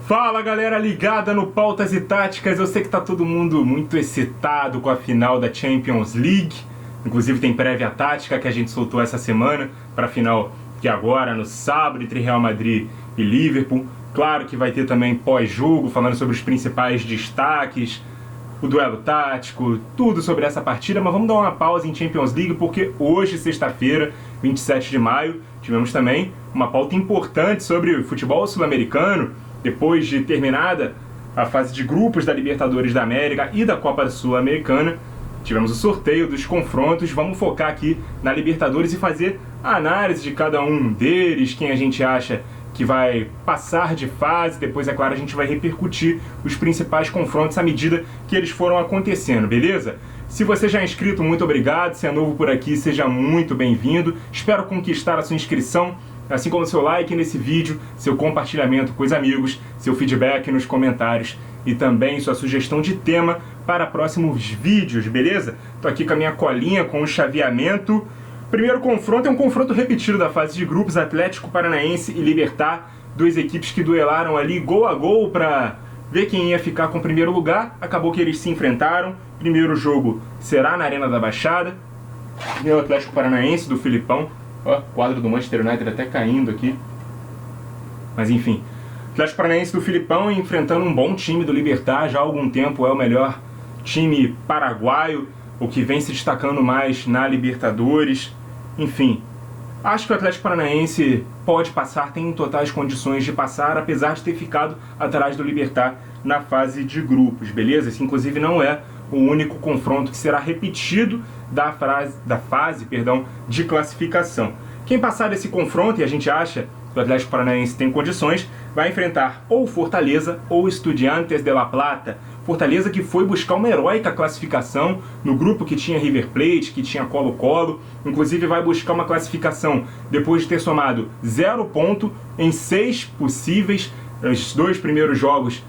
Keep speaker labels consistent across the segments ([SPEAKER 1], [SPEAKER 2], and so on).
[SPEAKER 1] Fala galera ligada no Pautas e Táticas, eu sei que tá todo mundo muito excitado com a final da Champions League. Inclusive tem prévia tática que a gente soltou essa semana para a final que agora, no sábado, entre Real Madrid e Liverpool. Claro que vai ter também pós-jogo, falando sobre os principais destaques, o duelo tático, tudo sobre essa partida. Mas vamos dar uma pausa em Champions League, porque hoje, sexta-feira, 27 de maio, tivemos também uma pauta importante sobre o futebol sul-americano. Depois de terminada a fase de grupos da Libertadores da América e da Copa Sul-Americana, tivemos o sorteio dos confrontos. Vamos focar aqui na Libertadores e fazer a análise de cada um deles, quem a gente acha que vai passar de fase. Depois, é claro, a gente vai repercutir os principais confrontos à medida que eles foram acontecendo, beleza? Se você já é inscrito, muito obrigado. Se é novo por aqui, seja muito bem-vindo. Espero conquistar a sua inscrição, assim como seu like nesse vídeo, seu compartilhamento com os amigos, seu feedback nos comentários e também sua sugestão de tema para próximos vídeos, beleza? Tô aqui com a minha colinha com o chaveamento. O primeiro confronto é um confronto repetido da fase de grupos, Atlético Paranaense e Libertad, duas equipes que duelaram ali gol a gol para ver quem ia ficar com o primeiro lugar. Acabou que eles se enfrentaram. Primeiro jogo será na Arena da Baixada. E o Atlético Paranaense do Filipão. Ó, quadro do Manchester United até caindo aqui. Mas enfim, Atlético Paranaense do Filipão enfrentando um bom time do Libertad. Já há algum tempo é o melhor time paraguaio, o que vem se destacando mais na Libertadores. Enfim, acho que o Atlético Paranaense pode passar, tem totais condições de passar, apesar de ter ficado atrás do Libertad na fase de grupos, beleza? Esse inclusive não é o único confronto que será repetido da fase de classificação. Quem passar desse confronto, e a gente acha que o Atlético Paranaense tem condições, vai enfrentar ou Fortaleza ou Estudiantes de La Plata. Fortaleza que foi buscar uma heróica classificação no grupo que tinha River Plate, que tinha Colo-Colo. Inclusive vai buscar uma classificação depois de ter somado 0 ponto em 6 possíveis. Os dois primeiros jogos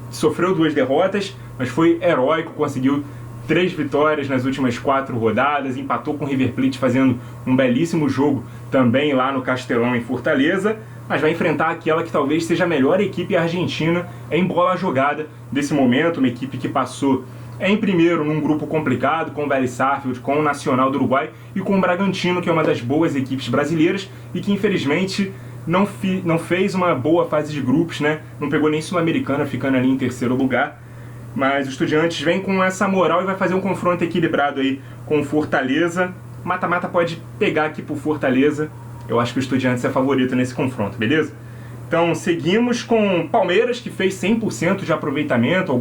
[SPEAKER 1] sofreu 2 derrotas, mas foi heróico, conseguiu 3 vitórias nas últimas 4 rodadas, empatou com o River Plate fazendo um belíssimo jogo também lá no Castelão em Fortaleza, mas vai enfrentar aquela que talvez seja a melhor equipe argentina em bola jogada desse momento, uma equipe que passou em primeiro num grupo complicado com o Vélez Sarsfield, com o Nacional do Uruguai e com o Bragantino, que é uma das boas equipes brasileiras e que infelizmente não fez uma boa fase de grupos, né? Não pegou nem Sul-Americana, ficando ali em terceiro lugar. Mas o Estudiantes vem com essa moral e vai fazer um confronto equilibrado aí com o Fortaleza. Mata-mata pode pegar aqui pro Fortaleza. Eu acho que o Estudiantes é favorito nesse confronto, beleza? Então seguimos com Palmeiras, que fez 100% de aproveitamento,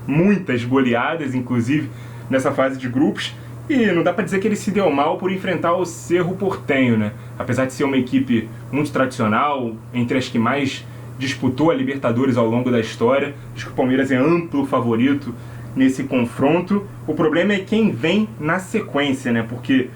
[SPEAKER 1] muitas goleadas, inclusive, nessa fase de grupos. E não dá pra dizer que ele se deu mal por enfrentar o Cerro Porteño, né? Apesar de ser uma equipe muito tradicional, entre as que mais disputou a Libertadores ao longo da história, acho que o Palmeiras é amplo favorito nesse confronto. O problema é quem vem na sequência, né? Porque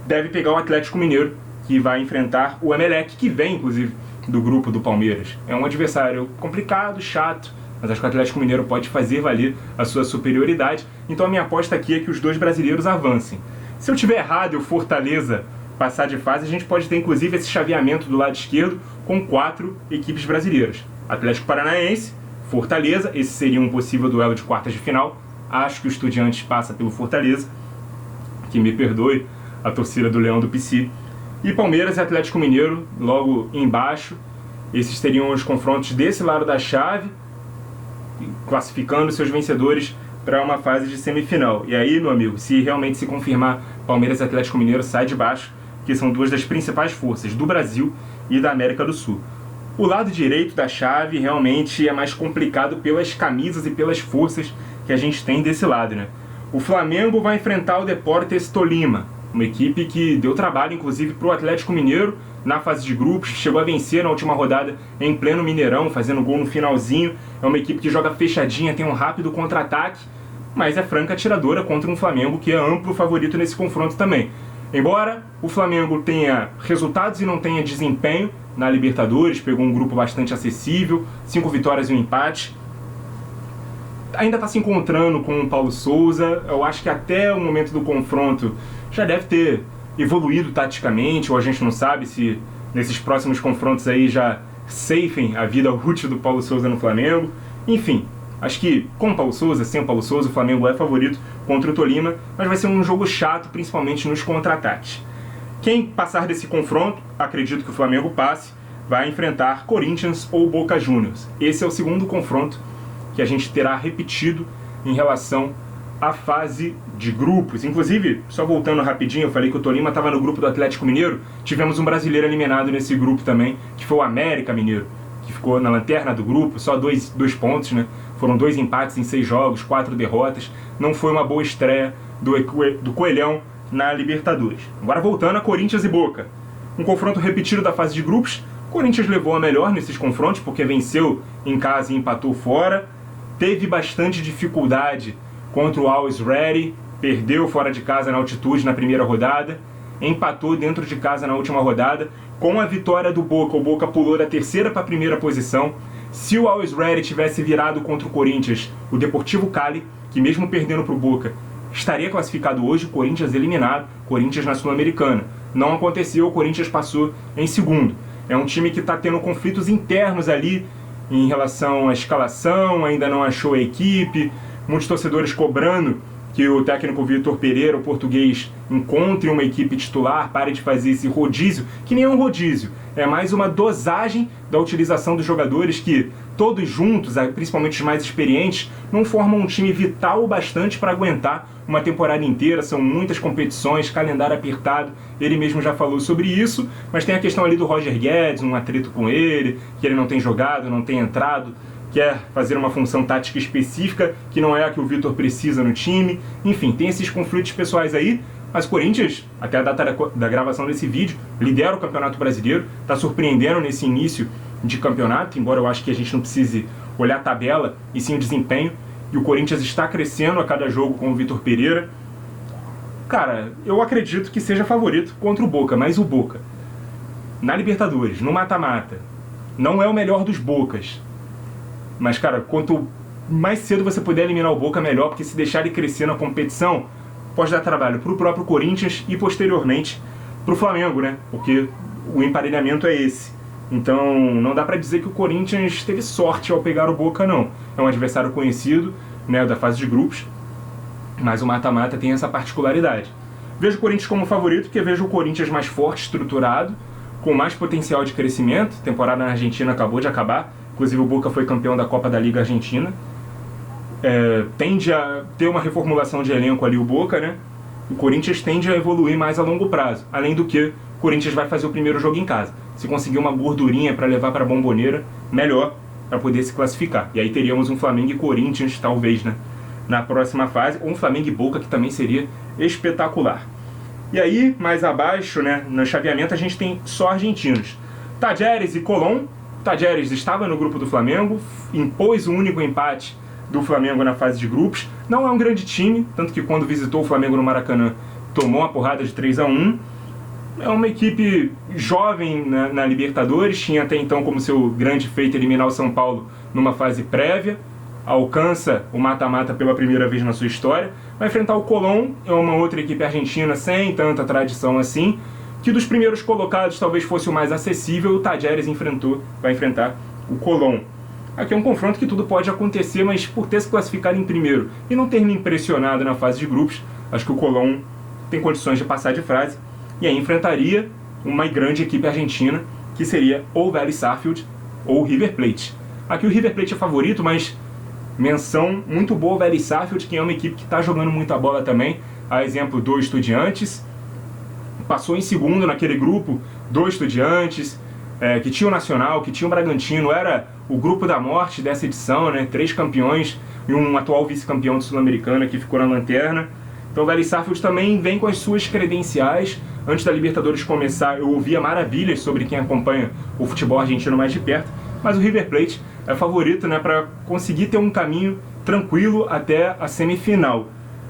[SPEAKER 1] deve pegar o Atlético Mineiro, que vai enfrentar o Emelec, que vem, inclusive, do grupo do Palmeiras. É um adversário complicado, chato, mas acho que o Atlético Mineiro pode fazer valer a sua superioridade. Então a minha aposta aqui é que os dois brasileiros avancem. Se eu tiver errado e o Fortaleza passar de fase, a gente pode ter inclusive esse chaveamento do lado esquerdo com 4 equipes brasileiras. Atlético Paranaense, Fortaleza, esse seria um possível duelo de quartas de final. Acho que o Estudiantes passa pelo Fortaleza, que me perdoe a torcida do Leão do Pici. E Palmeiras e Atlético Mineiro logo embaixo. Esses seriam os confrontos desse lado da chave, classificando seus vencedores para uma fase de semifinal. E aí, meu amigo, se realmente se confirmar, Palmeiras e Atlético Mineiro sai de baixo, que são duas das principais forças do Brasil e da América do Sul. O lado direito da chave realmente é mais complicado pelas camisas e pelas forças que a gente tem desse lado, né? O Flamengo vai enfrentar o Deportes Tolima, uma equipe que deu trabalho, inclusive, para o Atlético Mineiro na fase de grupos, chegou a vencer na última rodada em pleno Mineirão, fazendo gol no finalzinho. É uma equipe que joga fechadinha, tem um rápido contra-ataque, mas é franca atiradora contra um Flamengo que é amplo favorito nesse confronto também. Embora o Flamengo tenha resultados e não tenha desempenho na Libertadores, pegou um grupo bastante acessível, 5 vitórias e um empate, ainda está se encontrando com o Paulo Souza. Eu acho que até o momento do confronto já deve ter evoluído taticamente, ou a gente não sabe se nesses próximos confrontos aí já ceifem a vida útil do Paulo Sousa no Flamengo. Enfim, acho que com o Paulo Sousa, sem o Paulo Sousa, o Flamengo é favorito contra o Tolima, mas vai ser um jogo chato, principalmente nos contra-ataques. Quem passar desse confronto, acredito que o Flamengo passe, vai enfrentar Corinthians ou Boca Juniors. Esse é o segundo confronto que a gente terá repetido em relação à fase de grupos. Inclusive, só voltando rapidinho, eu falei que o Tolima estava no grupo do Atlético Mineiro. Tivemos um brasileiro eliminado nesse grupo também, que foi o América Mineiro, que ficou na lanterna do grupo, só dois pontos, né? Foram 2 empates em 6 jogos, 4 derrotas. Não foi uma boa estreia do Coelhão na Libertadores. Agora voltando a Corinthians e Boca. Um confronto repetido da fase de grupos. O Corinthians levou a melhor nesses confrontos, porque venceu em casa e empatou fora. Teve bastante dificuldade contra o Always Ready, perdeu fora de casa na altitude na primeira rodada, empatou dentro de casa na última rodada. Com a vitória do Boca, o Boca pulou da terceira para a primeira posição. Se o Always Ready tivesse virado contra o Corinthians, o Deportivo Cali, que mesmo perdendo para o Boca, estaria classificado hoje, o Corinthians eliminado, Corinthians na Sul-Americana. Não aconteceu, o Corinthians passou em segundo. É um time que está tendo conflitos internos ali em relação à escalação, ainda não achou a equipe, muitos torcedores cobrando que o técnico Vitor Pereira, o português, encontre uma equipe titular, pare de fazer esse rodízio, que nem é um rodízio, é mais uma dosagem da utilização dos jogadores que, todos juntos, principalmente os mais experientes, não formam um time vital o bastante para aguentar uma temporada inteira. São muitas competições, calendário apertado, ele mesmo já falou sobre isso, mas tem a questão ali do Roger Guedes, um atrito com ele, que ele não tem jogado, não tem entrado, quer fazer uma função tática específica, que não é a que o Vitor precisa no time. Enfim, tem esses conflitos pessoais aí, mas o Corinthians, até a data da gravação desse vídeo, lidera o Campeonato Brasileiro, está surpreendendo nesse início de campeonato, embora eu acho que a gente não precise olhar a tabela e sim o desempenho, e o Corinthians está crescendo a cada jogo com o Vitor Pereira. Cara, eu acredito que seja favorito contra o Boca, mas o Boca, na Libertadores, no mata-mata, não é o melhor dos Bocas. Mas, cara, quanto mais cedo você puder eliminar o Boca, melhor, porque se deixar ele crescer na competição, pode dar trabalho para o próprio Corinthians e, posteriormente, para o Flamengo, né? Porque o emparelhamento é esse. Então, não dá para dizer que o Corinthians teve sorte ao pegar o Boca, não. É um adversário conhecido, né, da fase de grupos, mas o mata-mata tem essa particularidade. Vejo o Corinthians como favorito, porque vejo o Corinthians mais forte, estruturado, com mais potencial de crescimento. A temporada na Argentina acabou de acabar. Inclusive o Boca foi campeão da Copa da Liga Argentina. Tende a ter uma reformulação de elenco ali o Boca, né? O Corinthians tende a evoluir mais a longo prazo. Além do que, o Corinthians vai fazer o primeiro jogo em casa. Se conseguir uma gordurinha para levar para a Bomboneira, melhor, para poder se classificar. E aí teríamos um Flamengo e Corinthians, talvez, né, na próxima fase. Ou um Flamengo e Boca, que também seria espetacular. E aí, mais abaixo, né, no chaveamento, a gente tem só argentinos. Talleres e Colón. Talleres estava no grupo do Flamengo, impôs o único empate do Flamengo na fase de grupos. Não é um grande time, tanto que quando visitou o Flamengo no Maracanã, tomou uma porrada de 3-1. É uma equipe jovem na Libertadores, tinha até então como seu grande feito eliminar o São Paulo numa fase prévia. Alcança o mata-mata pela primeira vez na sua história. Vai enfrentar o Colón, é uma outra equipe argentina sem tanta tradição assim, que dos primeiros colocados talvez fosse o mais acessível. O Talleres vai enfrentar o Colón. Aqui é um confronto que tudo pode acontecer, mas por ter se classificado em primeiro e não ter me impressionado na fase de grupos, acho que o Colón tem condições de passar de fase, e aí enfrentaria uma grande equipe argentina, que seria ou Vélez Sarsfield ou River Plate. Aqui o River Plate é favorito, mas menção muito boa ao Vélez Sarsfield, que é uma equipe que está jogando muita bola também, a exemplo do Estudiantes. Passou em segundo naquele grupo do Estudiantes, que tinha o Nacional, que tinha o Bragantino. Era o grupo da morte dessa edição, né? 3 campeões e um atual vice-campeão de Sul-Americana que ficou na lanterna. Então o Vélez Sarsfield também vem com as suas credenciais. Antes da Libertadores começar, eu ouvia maravilhas sobre quem acompanha o futebol argentino mais de perto, mas o River Plate é favorito, né, para conseguir ter um caminho tranquilo até a semifinal.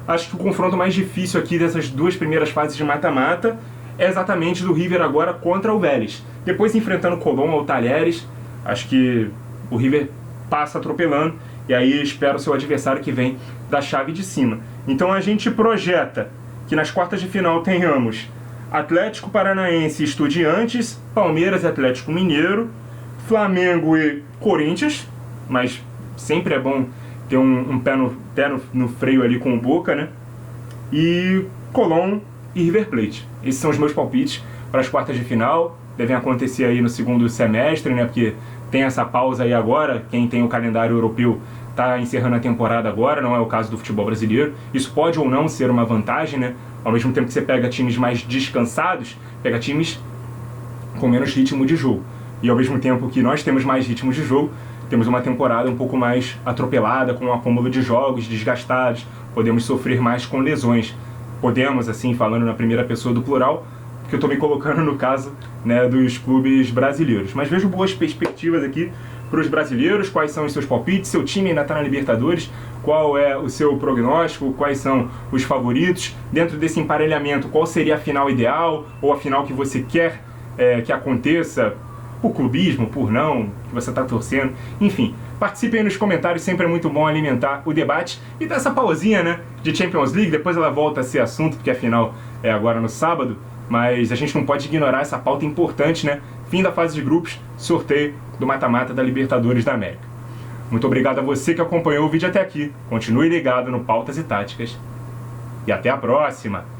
[SPEAKER 1] Acho que o confronto mais difícil aqui dessas duas primeiras fases de mata-mata é exatamente do River agora contra o Vélez. Depois enfrentando o Colón ou o Talleres, acho que o River passa atropelando, e aí espera o seu adversário que vem da chave de cima. Então a gente projeta que nas quartas de final tenhamos Atlético Paranaense e Estudiantes, Palmeiras e Atlético Mineiro, Flamengo e Corinthians, mas sempre é bom ter um pé no freio ali com o Boca, né? E Colón e River Plate. Esses são os meus palpites para as quartas de final. Devem acontecer aí no segundo semestre, né? Porque tem essa pausa aí agora. Quem tem o calendário europeu está encerrando a temporada agora, não é o caso do futebol brasileiro. Isso pode ou não ser uma vantagem, né? Ao mesmo tempo que você pega times mais descansados, pega times com menos ritmo de jogo. E ao mesmo tempo que nós temos mais ritmo de jogo, temos uma temporada um pouco mais atropelada, com um acúmulo de jogos desgastados, podemos sofrer mais com lesões. Podemos, assim, falando na primeira pessoa do plural, que eu estou me colocando no caso, né, dos clubes brasileiros. Mas vejo boas perspectivas aqui para os brasileiros. Quais são os seus palpites? Seu time ainda está na Libertadores? Qual é o seu prognóstico? Quais são os favoritos? Dentro desse emparelhamento, qual seria a final ideal? Ou a final que você quer que aconteça? Por clubismo, por não, que você está torcendo? Enfim, participem aí nos comentários, sempre é muito bom alimentar o debate. E dessa pausinha, né, de Champions League, depois ela volta a ser assunto, porque a final é agora no sábado. Mas a gente não pode ignorar essa pauta importante, né? Fim da fase de grupos, sorteio do mata-mata da Libertadores da América. Muito obrigado a você que acompanhou o vídeo até aqui. Continue ligado no Pautas e Táticas. E até a próxima!